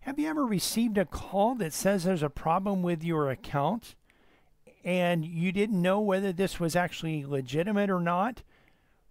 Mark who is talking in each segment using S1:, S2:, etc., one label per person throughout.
S1: Have you ever received a call that says there's a problem with your account and you didn't know whether this was actually legitimate or not?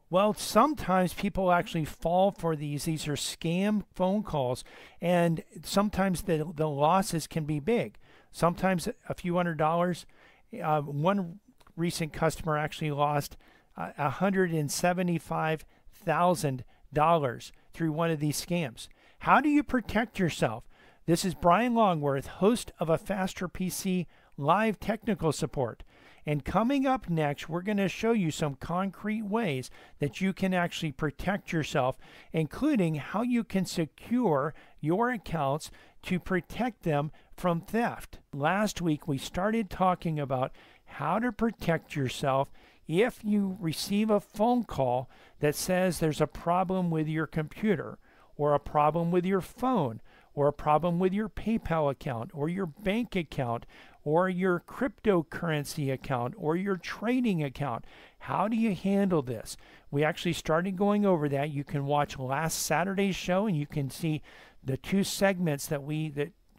S1: Well, sometimes people actually fall for these. These are scam phone calls, and sometimes the losses can be big. Sometimes a few $100s. One recent customer actually lost $175,000 through one of these scams. How do you protect yourself? This is Bryan Longworth, host of A Faster PC Live Technical Support. And coming up next, we're going to show you some concrete ways that you can actually protect yourself, including how you can secure your accounts to protect them from theft. Last week, we started talking about how to protect yourself if you receive a phone call that says there's a problem with your computer, or a problem with your phone, or a problem with your PayPal account, or your bank account, or your cryptocurrency account, or your trading account. How do you handle this? We actually started going over that. You can watch last Saturday's show, and you can see the two segments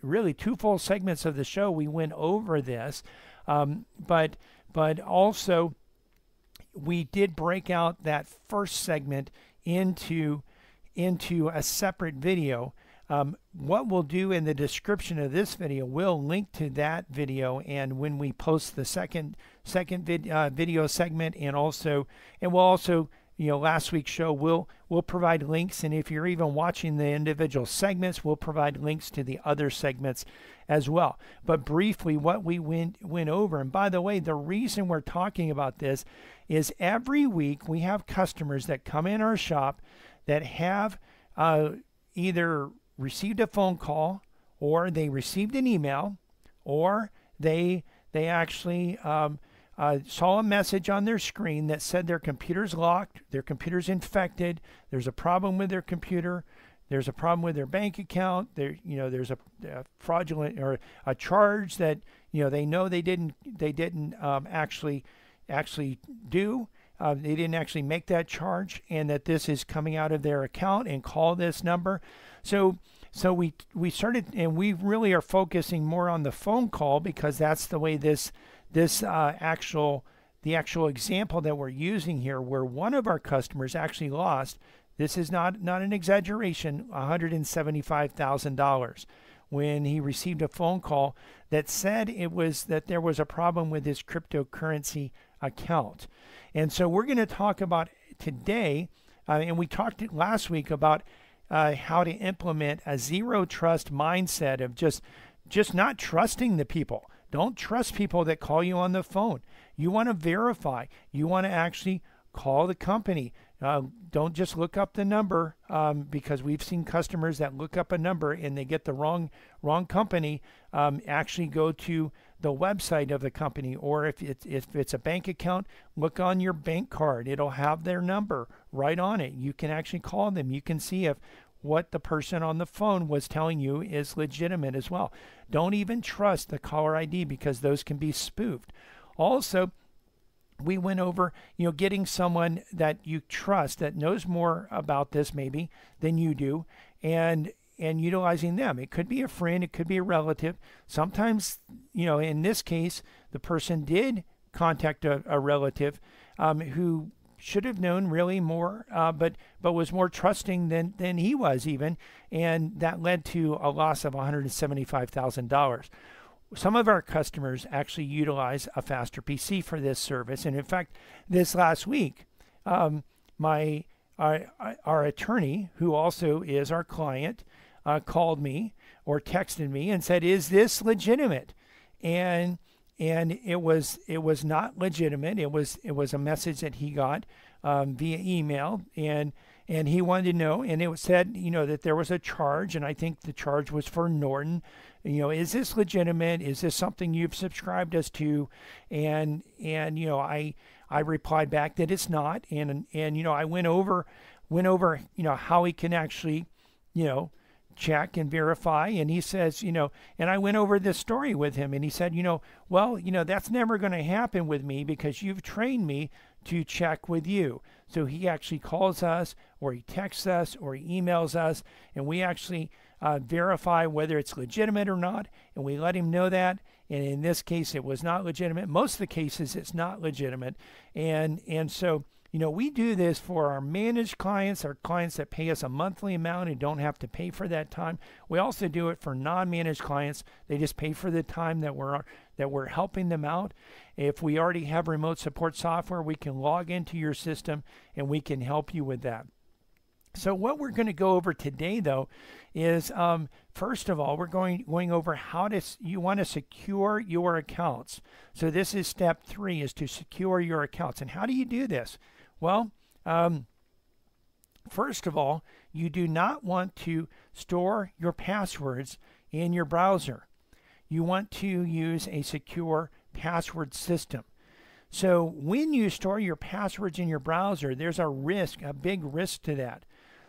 S1: really two full segments of the show. We went over this, but also we did break out that first segment into a separate video. What we'll do in the description of this video, we'll link to that video, and when we post the second video segment, and we'll also, last week's show, we'll provide links, and if you're even watching the individual segments, we'll provide links to the other segments as well. But briefly, what we went over, and by the way, the reason we're talking about this is every week we have customers that come in our shop that have either received a phone call, or they received an email, or they actually saw a message on their screen that said their computer's locked, their computer's infected, there's a problem with their computer, there's a problem with their bank account, there's a fraudulent or a charge that they know they didn't actually do. They didn't actually make that charge, and that this is coming out of their account, and call this number. So we started, and we really are focusing more on the phone call, because that's the way the actual example that we're using here, where one of our customers actually lost, this is not an exaggeration, $175,000 when he received a phone call that said that there was a problem with his cryptocurrency account. And so we're going to talk about today, and we talked last week about how to implement a zero trust mindset of just not trusting the people. Don't trust people that call you on the phone. You want to verify. You want to actually call the company. Don't just look up the number, because we've seen customers that look up a number and they get the wrong company. Actually go to the website of the company, or if it's a bank account, look on your bank card. It'll have their number right on it. You can actually call them. You can see if what the person on the phone was telling you is legitimate as well. Don't even trust the caller ID, because those can be spoofed. Also, we went over, getting someone that you trust, that knows more about this maybe than you do, and utilizing them. It could be a friend, it could be a relative. Sometimes, in this case, the person did contact a relative who should have known really more, but was more trusting than he was even, and that led to a loss of $175,000. Some of our customers actually utilize A Faster PC for this service, and in fact, this last week, our attorney, who also is our client, called me or texted me and said, "Is this legitimate?" And it was not legitimate. It was a message that he got via email, and he wanted to know, and it said that there was a charge, and I think the charge was for Norton. Is this legitimate? Is this something you've subscribed us to? And I replied back that it's not, and I went over how he can actually check and verify. And he says, and I went over this story with him, and he said, well, that's never going to happen with me, because you've trained me to check with you. So he actually calls us, or he texts us, or he emails us, and we actually verify whether it's legitimate or not, and we let him know that. And in this case, it was not legitimate. Most of the cases, it's not legitimate. And so, we do this for our managed clients, our clients that pay us a monthly amount and don't have to pay for that time. We also do it for non-managed clients. They just pay for the time that we're helping them out. If we already have remote support software, we can log into your system and we can help you with that. So what we're going to go over today, though, is first of all, we're going over how you want to secure your accounts. So this is step 3, is to secure your accounts. And how do you do this? Well, first of all, you do not want to store your passwords in your browser. You want to use a secure password system. So when you store your passwords in your browser, there's a risk, a big risk to that.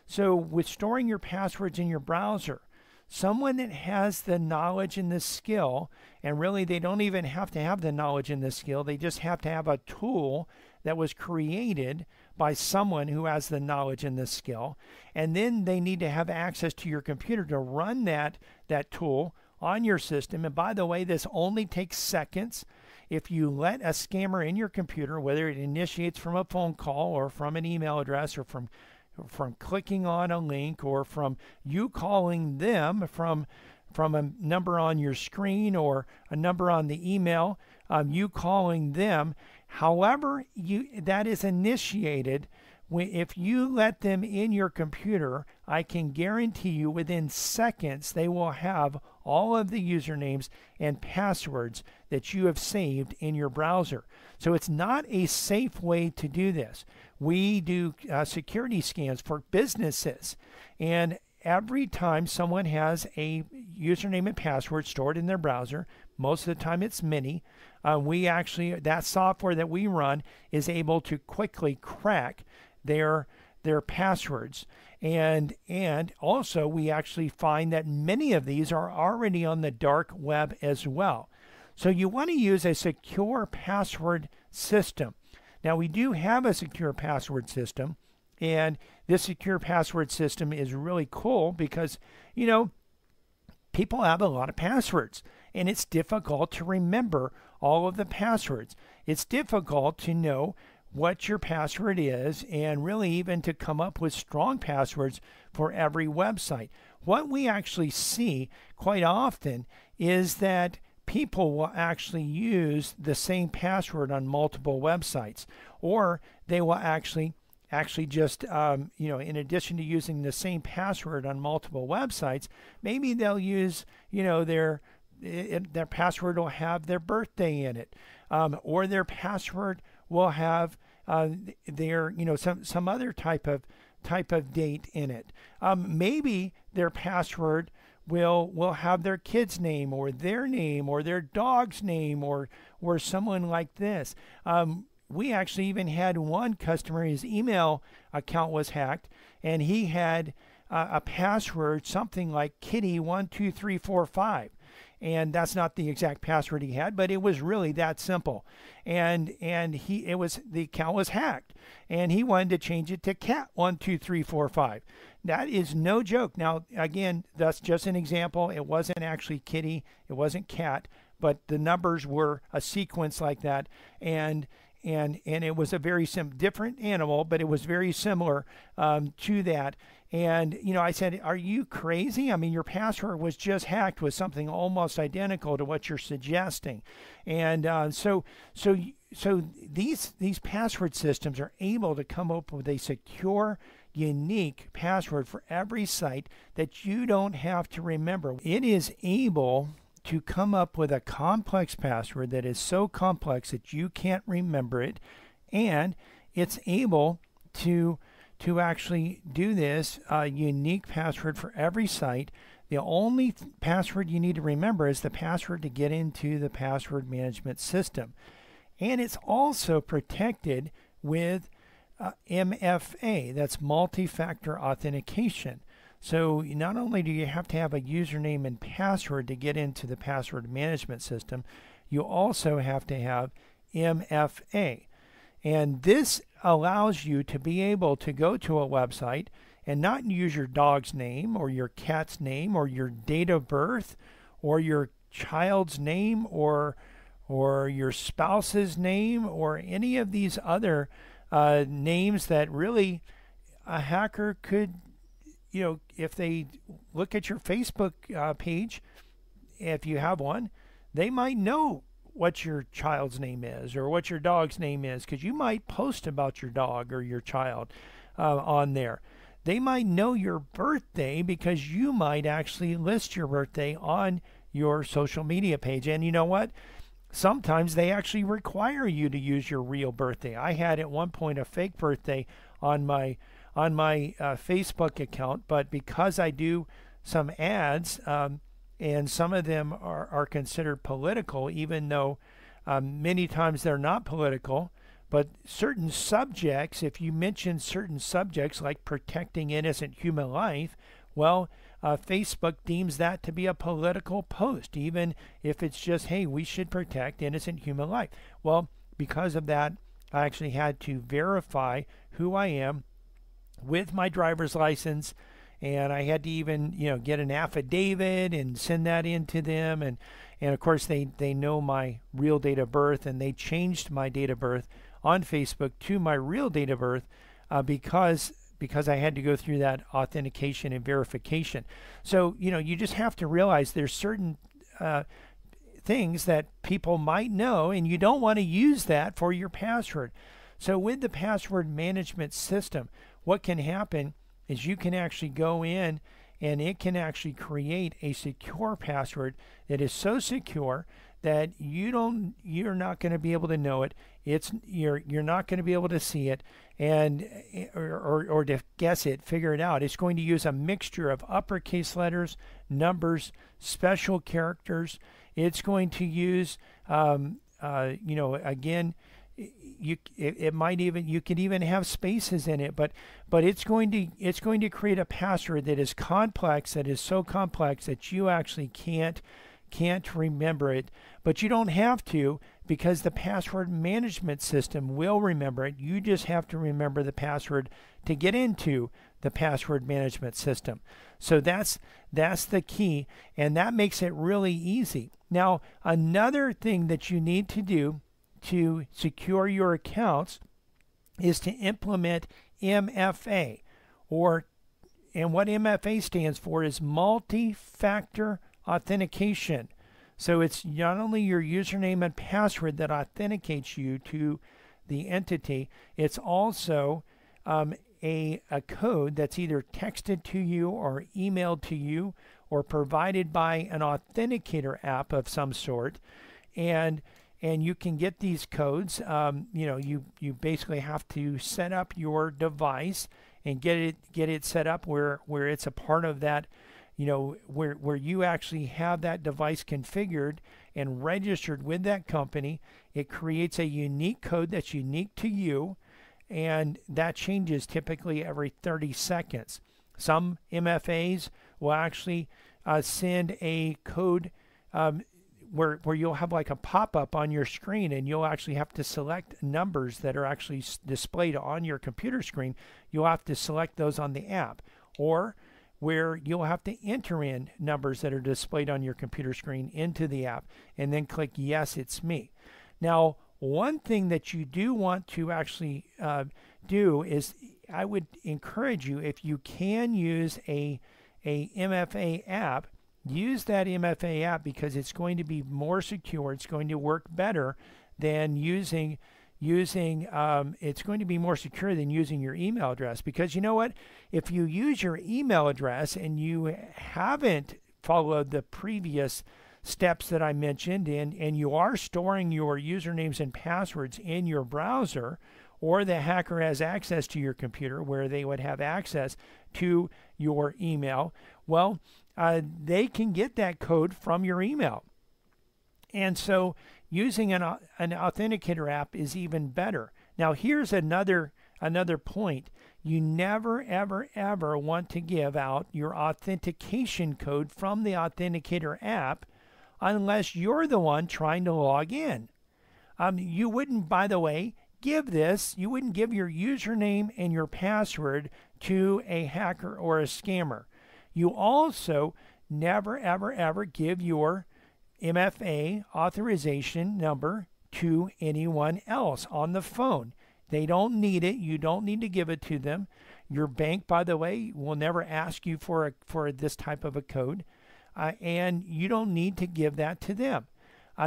S1: So with storing your passwords in your browser, someone that has the knowledge and the skill, and really they don't even have to have the knowledge and the skill, they just have to have a tool that was created by someone who has the knowledge and the skill, and then they need to have access to your computer to run that tool on your system. And by the way, this only takes seconds. If you let a scammer in your computer, whether it initiates from a phone call or from an email address or from clicking on a link or from you calling them from a number on your screen or a number on the email, you calling them, however that is initiated, if you let them in your computer, I can guarantee you within seconds they will have all of the usernames and passwords that you have saved in your browser. So it's not a safe way to do this. We do security scans for businesses, and every time someone has a username and password stored in their browser, most of the time it's many, that software that we run is able to quickly crack their passwords. And also we actually find that many of these are already on the dark web as well. So you want to use a secure password system. Now we do have a secure password system, and this secure password system is really cool because, people have a lot of passwords, and it's difficult to remember all of the passwords. It's difficult to know what your password is, and really even to come up with strong passwords for every website. What we actually see quite often is that people will actually use the same password on multiple websites, or they will actually just, in addition to using the same password on multiple websites, maybe they'll use, their password will have their birthday in it, or their password will have their, some other type of date in it. Maybe their password will have their kid's name or their dog's name or someone like this. We actually even had one customer, his email account was hacked, and he had a password, something like Kitty12345. And that's not the exact password he had, but it was really that simple. And the account was hacked, and he wanted to change it to Cat12345. That is no joke. Now, again, that's just an example. It wasn't actually Kitty, it wasn't Cat, but the numbers were a sequence like that, and it was a very different animal, but it was very similar to that. And, I said, are you crazy? I mean, your password was just hacked with something almost identical to what you're suggesting. And so these password systems are able to come up with a secure, unique password for every site that you don't have to remember. It is able to come up with a complex password that is so complex that you can't remember it, and it's able to actually do this unique password for every site. The only password you need to remember is the password to get into the password management system, and it's also protected with MFA, that's multi-factor authentication. So not only do you have to have a username and password to get into the password management system, you also have to have MFA. And this allows you to be able to go to a website and not use your dog's name or your cat's name or your date of birth or your child's name or your spouse's name or any of these other names that really a hacker could, if they look at your Facebook page, if you have one, they might know what your child's name is or what your dog's name is, because you might post about your dog or your child on there. They might know your birthday because you might actually list your birthday on your social media page. And you know what? Sometimes they actually require you to use your real birthday. I had at one point a fake birthday on my Facebook account, but because I do some ads, and some of them are considered political, even though many times they're not political. But certain subjects, if you mention certain subjects like protecting innocent human life, well, Facebook deems that to be a political post, even if it's just, hey, we should protect innocent human life. Well, because of that, I actually had to verify who I am with my driver's license, and I had to even, get an affidavit and send that in to them. And of course, they know my real date of birth, and they changed my date of birth on Facebook to my real date of birth because I had to go through that authentication and verification. So, you just have to realize there's certain things that people might know, and you don't want to use that for your password. So with the password management system, what can happen is you can actually go in and it can actually create a secure password that is so secure that you're not going to be able to know it. You're not going to be able to see it and or to guess it, figure it out. It's going to use a mixture of uppercase letters, numbers, special characters. It's going to use again, it might even, you could even have spaces in it, but it's going to create a password that is complex, that is so complex that you actually can't remember it. But you don't have to, because the password management system will remember it. You just have to remember the password to get into the password management system. So that's the key, and that makes it really easy. Now, another thing that you need to do to secure your accounts is to implement MFA, and what MFA stands for is multi-factor authentication. So it's not only your username and password that authenticates you to the entity, it's also a code that's either texted to you or emailed to you or provided by an authenticator app of some sort. And you can get these codes. You basically have to set up your device and get it set up where it's a part of that, where you actually have that device configured and registered with that company. It creates a unique code that's unique to you, and that changes typically every 30 seconds. Some MFAs will actually send a code where you'll have like a pop-up on your screen, and you'll actually have to select numbers that are actually displayed on your computer screen. You'll have to select those on the app, or where you'll have to enter in numbers that are displayed on your computer screen into the app and then click yes, it's me. Now, one thing that you do want to actually do is, I would encourage you, if you can use a MFA app, use that MFA app, because it's going to be more secure. It's going to work better than using it's going to be more secure than using your email address. Because you know what? If you use your email address and you haven't followed the previous steps that I mentioned, and you are storing your usernames and passwords in your browser, or the hacker has access to your computer where they would have access to your email, well, they can get that code from your email. And so using an authenticator app is even better. Now, here's another point. You never, ever, ever want to give out your authentication code from the authenticator app unless you're the one trying to log in. You wouldn't, by the way, you wouldn't give your username and your password to a hacker or a scammer. You also never, ever, ever give your MFA authorization number to anyone else on the phone. They don't need it. You don't need to give it to them. Your bank, by the way, will never ask you for this type of a code, and you don't need to give that to them.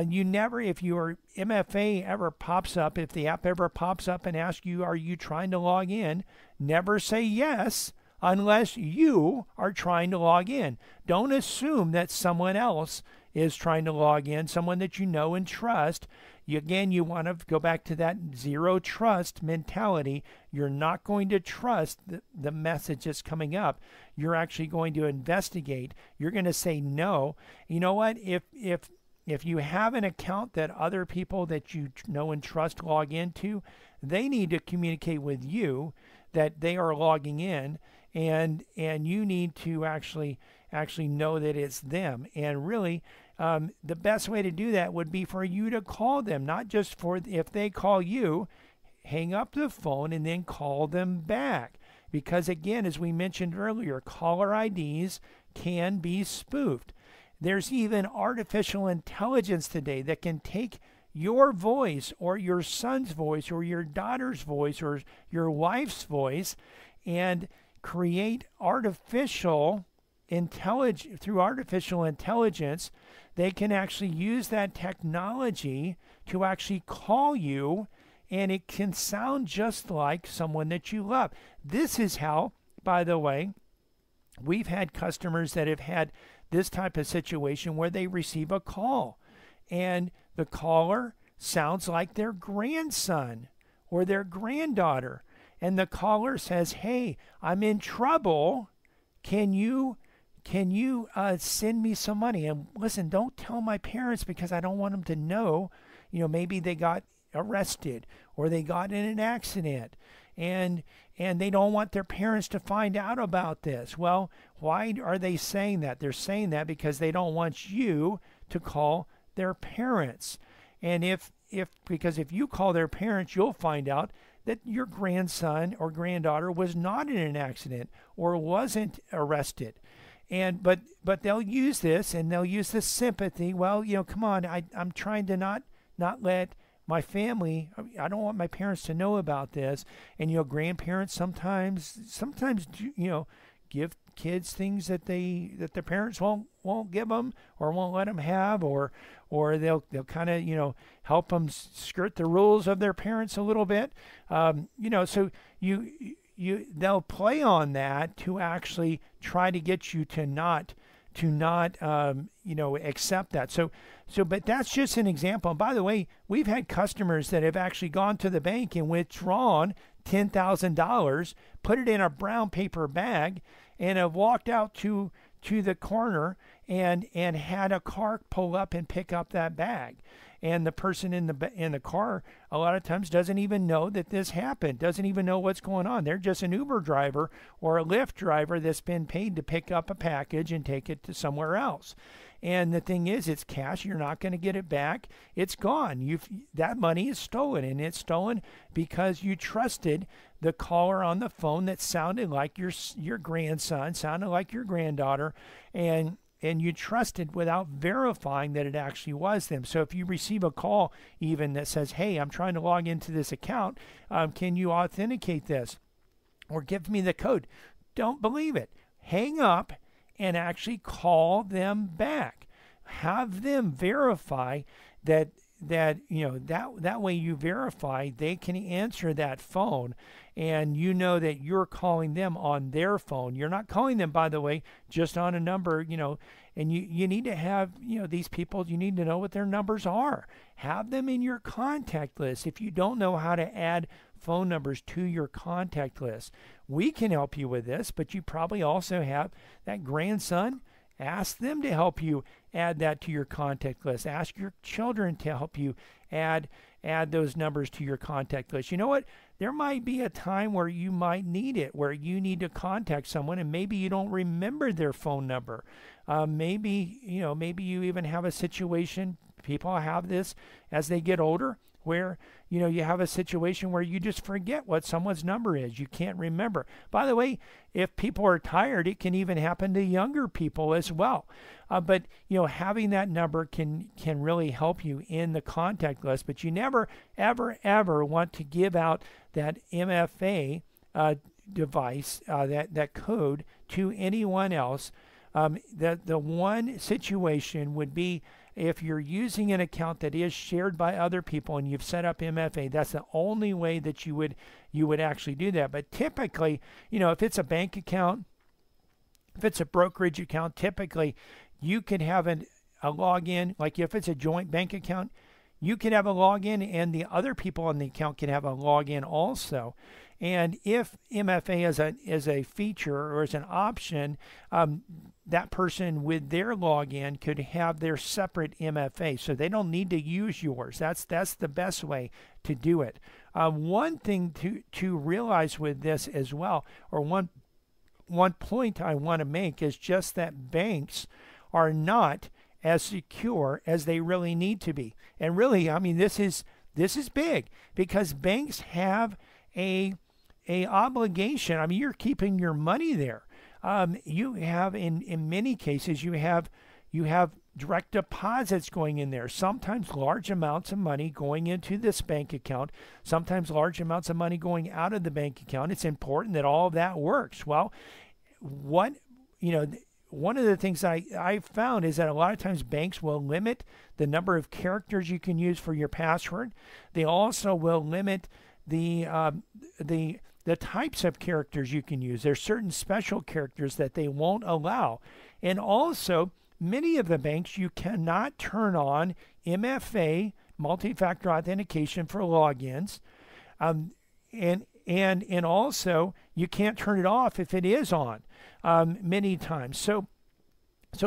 S1: You never, if your MFA ever pops up, if the app ever pops up and asks you, are you trying to log in? Never say yes unless you are trying to log in. Don't assume that someone else is trying to log in, someone that you know and trust. You want to go back to that zero trust mentality. You're not going to trust the message that's coming up. You're actually going to investigate. You're going to say no. You know what? If you have an account that other people that you know and trust log into, they need to communicate with you that they are logging in, and you need to actually know that it's them. And really, the best way to do that would be for you to call them, not just for if they call you, hang up the phone and then call them back. Because again, as we mentioned earlier, caller IDs can be spoofed. There's even artificial intelligence today that can take your voice or your son's voice or your daughter's voice or your wife's voice and create artificial intelligence. Through artificial intelligence, they can actually use that technology to actually call you, and it can sound just like someone that you love. This is how, by the way, we've had customers that have had this type of situation where they receive a call and the caller sounds like their grandson or their granddaughter, and the caller says, hey, I'm in trouble. Can you send me some money? And listen, don't tell my parents because I don't want them to know. Maybe they got arrested or they got in an accident, and they don't want their parents to find out about this. Well, why are they saying that? They're saying that because they don't want you to call their parents. And because if you call their parents, you'll find out that your grandson or granddaughter was not in an accident or wasn't arrested. But they'll use this, and they'll use the sympathy. Well, come on, I'm trying to not let my family, I don't want my parents to know about this. And grandparents sometimes give kids things that the parents won't give them or won't let them have, or they'll kind of help them skirt the rules of their parents a little bit. So they'll play on that to actually try to get you to not accept that. But that's just an example. And by the way, we've had customers that have actually gone to the bank and withdrawn $10,000, put it in a brown paper bag, and have walked out to the corner and had a car pull up and pick up that bag. And the person in the car a lot of times doesn't even know that this happened, doesn't even know what's going on. They're just an Uber driver or a Lyft driver that's been paid to pick up a package and take it to somewhere else. And the thing is, it's cash. You're not going to get it back. It's gone. That money is stolen, and it's stolen because you trusted the caller on the phone that sounded like your grandson, sounded like your granddaughter, and you trusted without verifying that it actually was them. So if you receive a call even that says, hey, I'm trying to log into this account, can you authenticate this? Or give me the code. Don't believe it. Hang up and actually call them back. Have them verify that way you verify they can answer that phone, and you know that you're calling them on their phone. You're not calling them, by the way, just on a number, and you need to have, these people, you need to know what their numbers are. Have them in your contact list. If you don't know how to add phone numbers to your contact list, we can help you with this, but you probably also have that grandson. Ask them to help you add that to your contact list. Ask your children to help you add those numbers to your contact list. You know what? There might be a time where you might need it, where you need to contact someone, and maybe you don't remember their phone number. Maybe you even have a situation. People have this as they get older. where you have a situation where you just forget what someone's number is. You can't remember. By the way, if people are tired, it can even happen to younger people as well. But having that number can really help you in the contact list. But you never, ever, ever want to give out that MFA device, that code, to anyone else. The one situation would be if you're using an account that is shared by other people and you've set up MFA. That's the only way that you would actually do that. But typically, if it's a bank account, if it's a brokerage account, typically you could have a login. Like if it's a joint bank account, you can have a login and the other people on the account can have a login also. And if MFA is a feature or is an option, that person with their login could have their separate MFA, so they don't need to use yours. That's the best way to do it. One thing to realize with this as well, or one point I want to make, is just that banks are not as secure as they really need to be. And really, I mean, this is big, because banks have a obligation. I mean, you're keeping your money there. You have in many cases you have direct deposits going in there. Sometimes large amounts of money going into this bank account. Sometimes large amounts of money going out of the bank account. It's important that all of that works. Well, one of the things I found is that a lot of times banks will limit the number of characters you can use for your password. They also will limit the types of characters you can use. There's certain special characters that they won't allow. And also, many of the banks, you cannot turn on MFA, multi-factor authentication, for logins. And also, you can't turn it off if it is on many times. So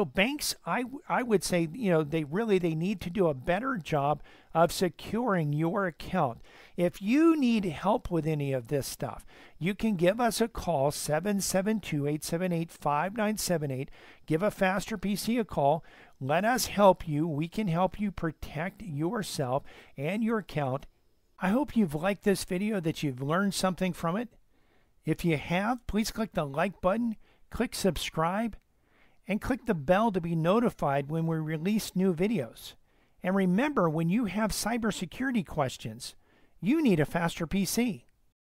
S1: banks, I would say, they need to do a better job of securing your account. If you need help with any of this stuff, you can give us a call, 772-878-5978. Give a Faster PC a call. Let us help you. We can help you protect yourself and your account. I hope you've liked this video, that you've learned something from it. If you have, please click the like button, click subscribe, and click the bell to be notified when we release new videos. And remember, when you have cybersecurity questions, you need a Faster PC.